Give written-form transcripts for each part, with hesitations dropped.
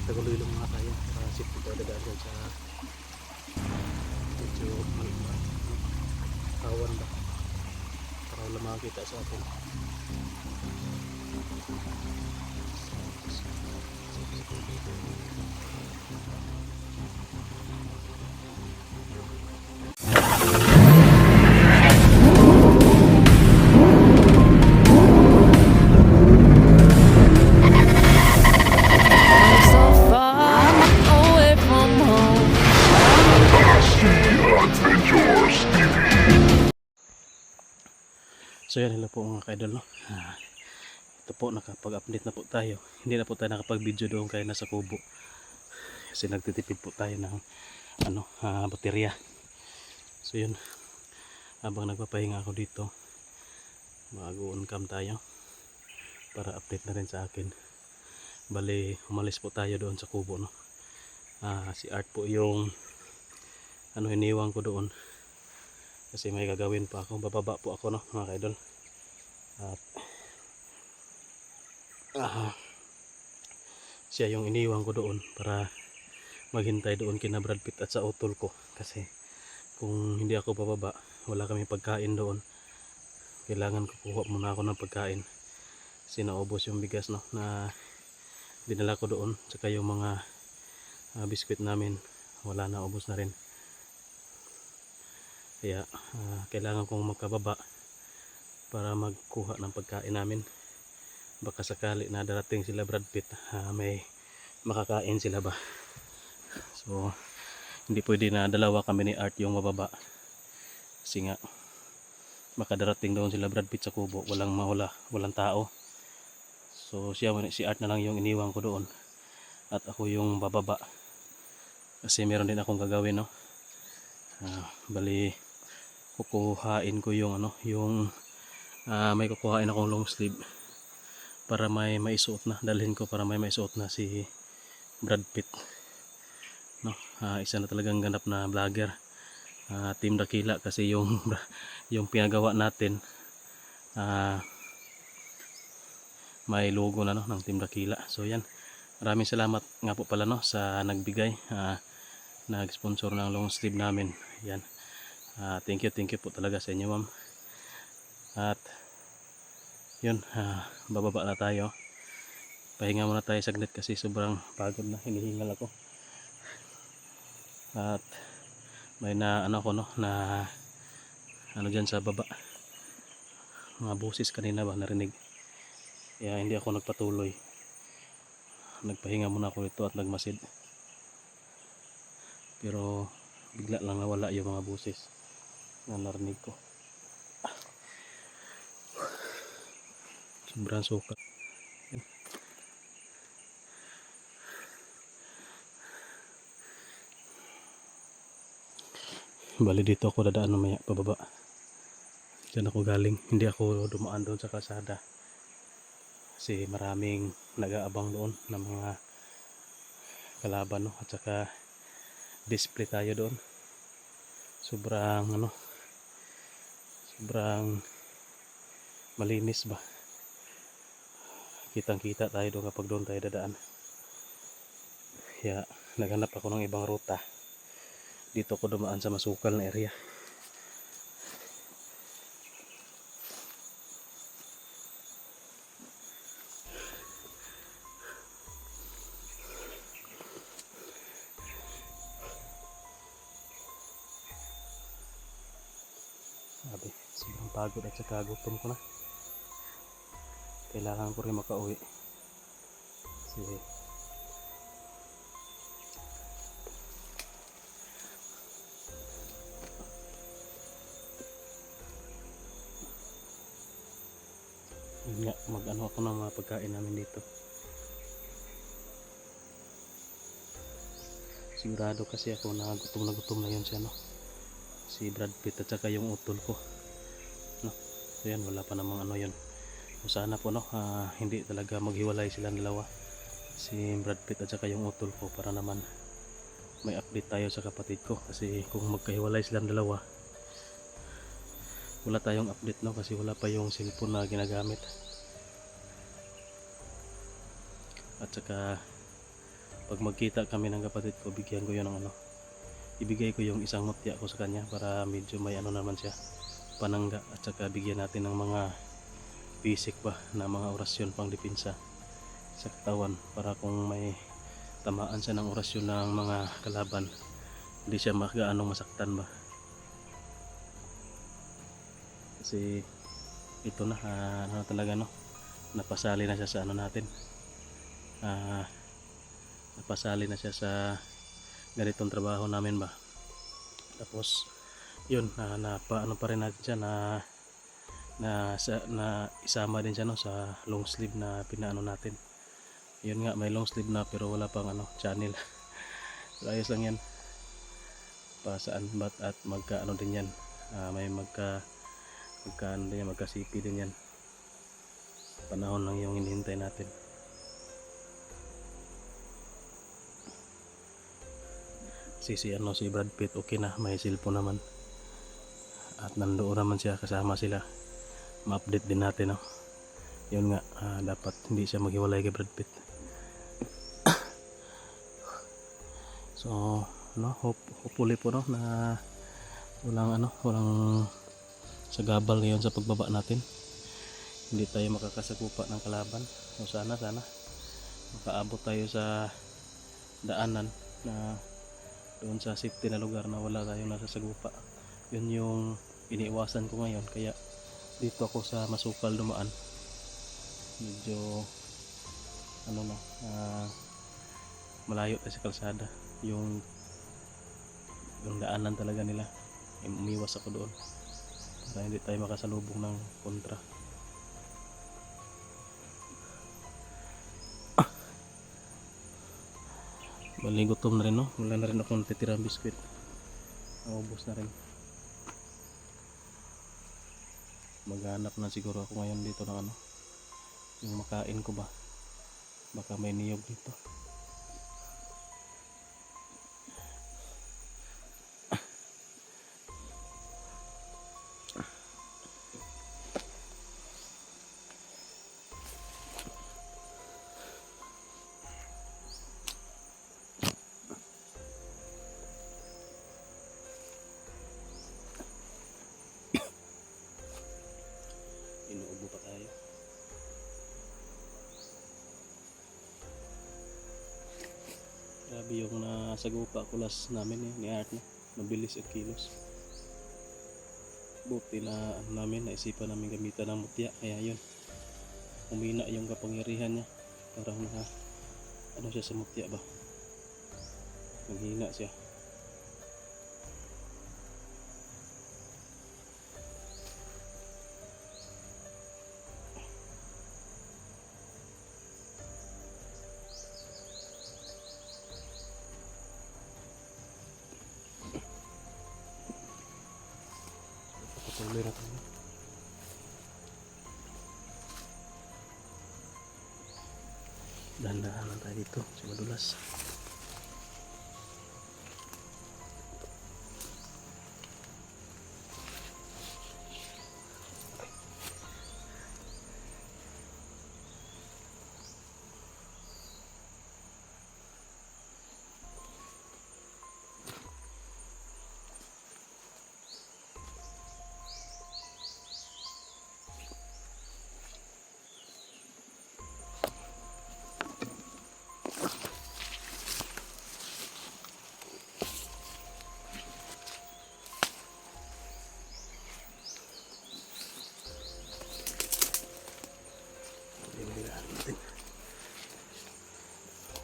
tagulilong mga tayo para safety tayo dadaan dyan sa medyo awan ba para wala makakita sa atin. So far away from home. So yan, hello po mga kaidol, no? Ito po, nakapag-update na po tayo. Hindi na po tayo nakapag-video doon kaya nasa kubo. Kasi nagtitipid po tayo ng baterya. So yun, habang nagpapahinga ako dito, mag-on cam tayo para update na rin sa akin. Bali, umalis po tayo doon sa kubo, no? Si Art po yung iniwan ko doon. Kasi may gagawin pa ako, bababa po ako, no, mga kaidol. At siya yung iniwan ko doon para maghintay doon kina Brad Pitt at sa utol ko. Kasi kung hindi ako bababa, wala kami pagkain doon. Kailangan kukuha muna ako ng pagkain. Kasi naubos yung bigas, no, na dinala ko doon. Tsaka yung mga biskwit namin, wala na, ubos na rin. Kaya kailangan kong magkababa para magkuha ng pagkain namin. Baka sakali na darating sila Brad Pitt, may makakain sila ba. So hindi pwede na dalawa kami ni Art yung mababa. Kasi nga baka darating doon sila Brad Pitt sa kubo, walang tao. So si Art na lang yung iniwan ko doon. At ako yung bababa. Kasi meron din akong gagawin, no. Bali kukuhain ko yung may kukuhain akong long sleeve para may maisuot na, dalhin ko para may maisuot na si Brad Pitt, no. Isa na talagang ganap na vlogger, Team Dakila, kasi yung yung pinagawa natin may logo na, no, ng Team Dakila. So yan, maraming salamat nga po pala, no, sa nagbigay, nag-sponsor ng long sleeve namin. Yan. Thank you po talaga sa inyo, ma'am. At yun, bababa na tayo. Pahinga muna tayo saglit kasi sobrang pagod na, hinihingal ako. At may na dyan sa baba, mga busis kanina ba narinig. Kaya hindi ako nagpatuloy, nagpahinga muna ako dito at nagmasid. Pero bigla lang nawala yung mga busis na narinig ko. Sobrang suka. Bali dito ako dadaan mamaya pababa. Diyan ako galing, hindi ako dumaan doon sa kalsada. Kasi maraming nag-aabang doon ng mga kalaban, no? At saka display tayo doon. Sobrang malinis ba. Kitang kita tayo doon kapag doon tayo dadaan. Kaya naghanap ako ng ibang ruta. Dito ako dumaan sa masukal na area. Sabi, sobrang pagod at saka gutom ko na. Kailangan ko rin makauwi. Kasi yun nga, ako ng mga pagkain namin dito. Sigurado kasi ako na gutom na yun siya, no? Si Brad Pitt at saka yung utol ko, no? So yan, wala pa namang yun. So sana po, no, hindi talaga maghiwalay silang dalawa, si Brad Pitt at saka yung utol ko, para naman may update tayo sa kapatid ko. Kasi kung magkahiwalay silang dalawa, wala tayong update, no? Kasi wala pa yung cellphone na ginagamit. At saka pag magkita kami ng kapatid ko, bigyan ko yun ng ano, ibigay ko yung isang mutya ko sa kanya para medyo may ano naman siya, panangga, at saka bigyan natin ng mga basic ba na mga orasyon pang depensa sa katawan, para kung may tamaan siya ng orasyon ng mga kalaban, hindi siya gaano masaktan ba. Kasi ito na ano talaga, no, napasali na siya sa ano natin, napasali na siya sa ganitong trabaho namin ba. Tapos yun, ano pa rin natin siya na isama din siya, no, sa long sleeve na pinaano natin. Yun nga, may long sleeve na pero wala pang ano, channel. So, ayos lang yan, pasaan bat at magka ano din yan, may ano din yan, magkasipi din yan. Panahon lang yung hinihintay natin. Si Brad Pitt okay na, may cellphone naman at nandoon naman siya, kasama sila, ma-update din natin, no. Yun nga, dapat hindi siya maghiwalay kay Brad Pitt. So no, hopefully po, no, na walang sagabal ngayon sa pagbaba natin, hindi tayo makakasagupa ng kalaban. So sana makaabot tayo sa daanan na doon sa safety na lugar na wala tayong nasasagupa. Yun yung iniiwasan ko ngayon, kaya dito ako sa Masukal dumaan, medyo ano, no, malayo tayo sa kalsada, yung daanan talaga nila, umiwas ako doon para hindi tayo makasalubong ng kontra. Bali gutom na rin, no, wala na rin akong titirang biskwit, naubos na rin. Maghanap na siguro ako ngayon dito ng ano, yung makain ko ba, baka may niyog dito. Inuubo pa tayo. Grabe yung nasagupa kulas namin, ni Art, no? Mabilis at kilos. Buti na ano namin, naisipan namin gamitan ng mutya, kaya yun, umina yung kapangyarihan niya. Parang ano siya sa mutya ba, nanghina siya. Patuloy na tayo. Dahan-dahan lang tayo dito sa madulas.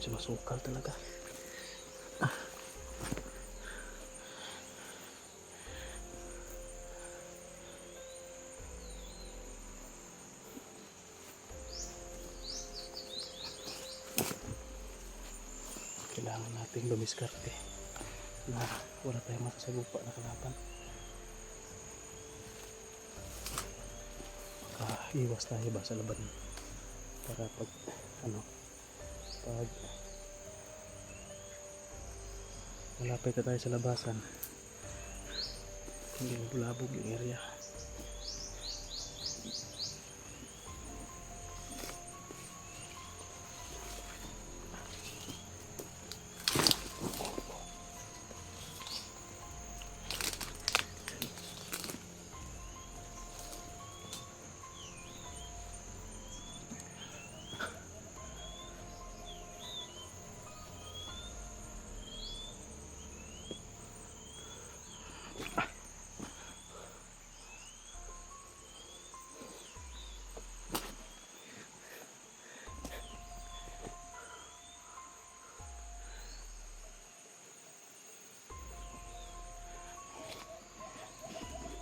Sa Masukal talaga. Kailangan nating lumiskarte na wala tayong masasagupa na kalaban. Iwas tayo ba sa laban para pag malapit na tayo sa labasan, hindi bulabog yung area.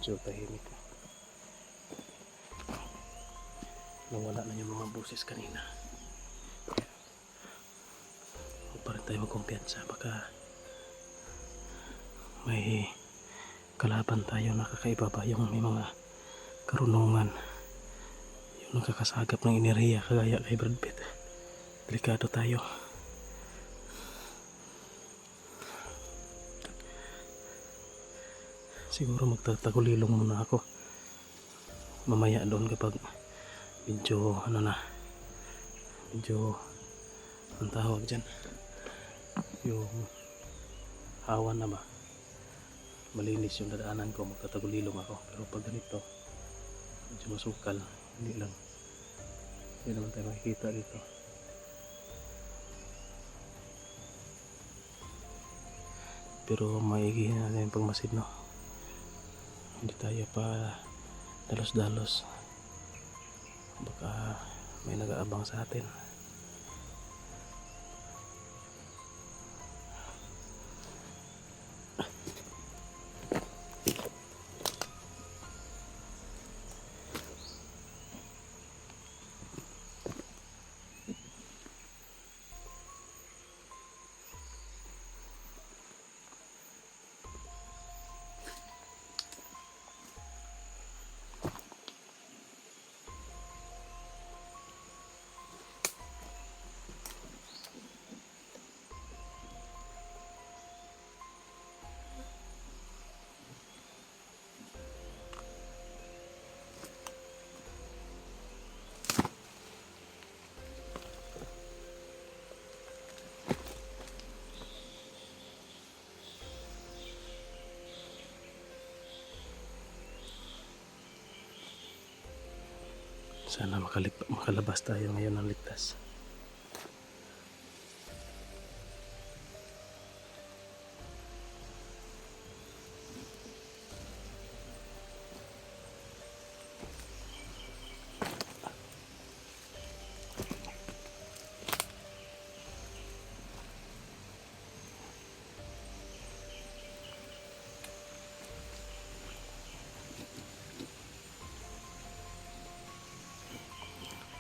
medyo tahimik. Nawala na yung mga boses kanina. Huwag pa rin tayo magkumpiyansa. Baka may kalaban tayo na kakaiba ba yung may mga karunungan. Yung nakakasagap ng enerhiya kagaya kay Brad Pitt. Delikado tayo. Siguro magtatagulilong muna ako mamaya doon kapag medyo ano na, medyo ang tawag dyan, yung hawan na ba, malinis yung dadaanan ko, magtatagulilong ako. Pero pag ganito medyo masukal, hindi naman tayo makikita dito. Pero maigihin natin yung pagmasid, no? Hindi tayo pa dalos-dalos, baka may nag-aabang sa atin. Sana makalabas tayo ngayon ng ligtas.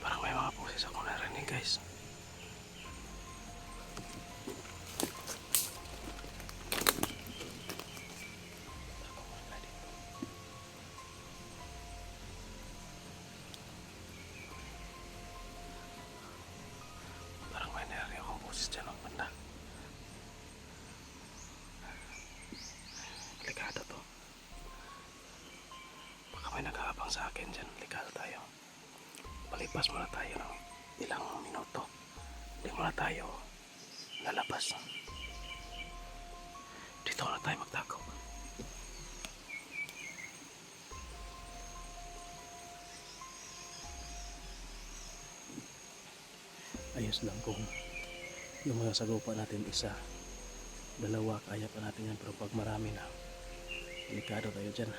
Parang may mga boses ako narinig, guys. Parang may narinig akong boses dyan ang banda. Ligado to. Baka may nag-aabang sa akin dyan. Ligado tayo. Palipas muna tayo ng ilang minuto. Hindi muna tayo lalabas. Dito na tayo magtago. Ayos lang kung yung mga sagupa natin isa, dalawa, kaya pa natin yan. Pero pag marami na, delikado tayo dyan.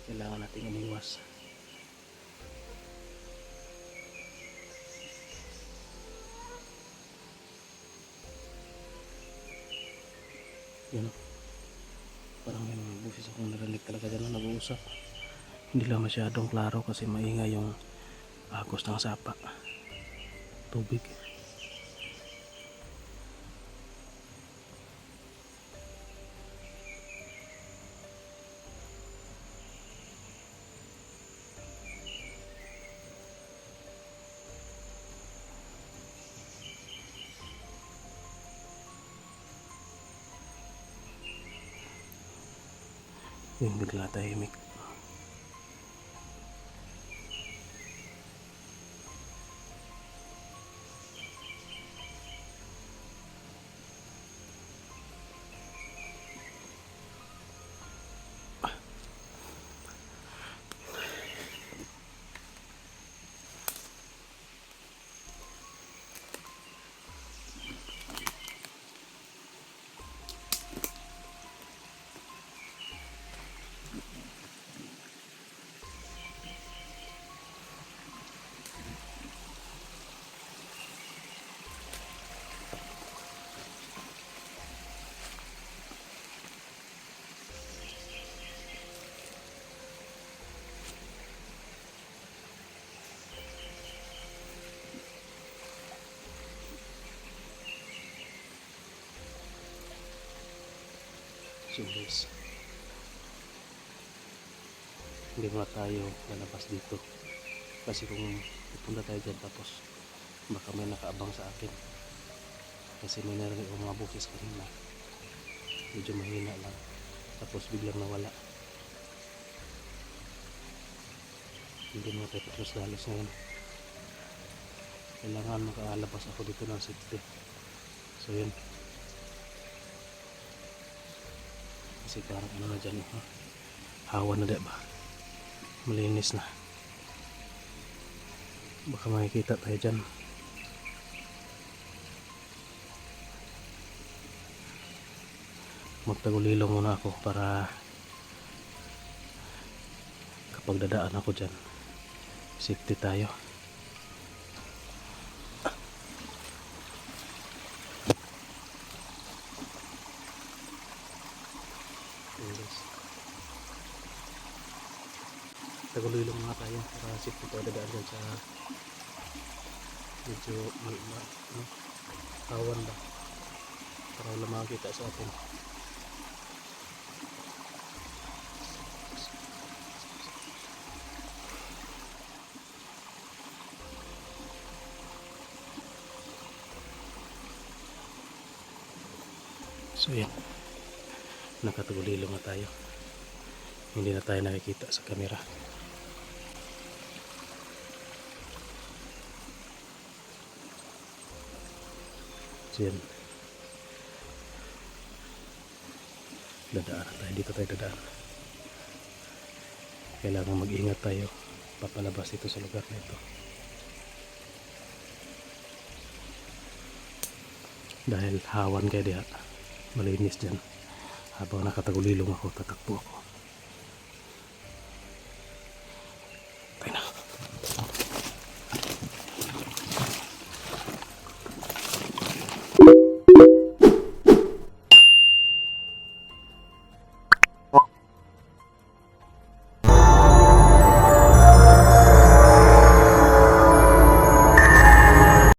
Kailangan natin umiwas. Yun, parang may mga busis akong narinig talaga dyan na nag-uusap. Hindi lang masyadong klaro kasi maingay yung agos ng sapa, tubig. Yung bigla tahimik. So guys, hindi muna tayo lalabas dito kasi kung pupunta tayo dyan tapos baka may nakaabang sa akin kasi may narinig akong mga boses kanina, medyo mahina lang tapos biglang nawala. Hindi mo tayo patlos-dalos ngayon, kailangan makalabas ako dito ng safety. So yun, kasi parang ano na dyan, hawa na diba, malinis na, baka makikita tayo dyan. Magtagulilong muna ako para kapag dadaan ako dyan safety tayo. Tagulilong muna tayo para safety tayo dadaan dyan sa medyo awan ba para wala makakita sa atin. So yan, nakatagulilong na tayo, hindi na tayo nakikita sa camera. So yan, dadaan na tayo, dito tayo dadaan. Kailangan mag-ingat tayo papalabas ito sa lugar na ito dahil hawan kayo diha, malinis dyan. Habang nakatagulilong ako, tatakbo ako.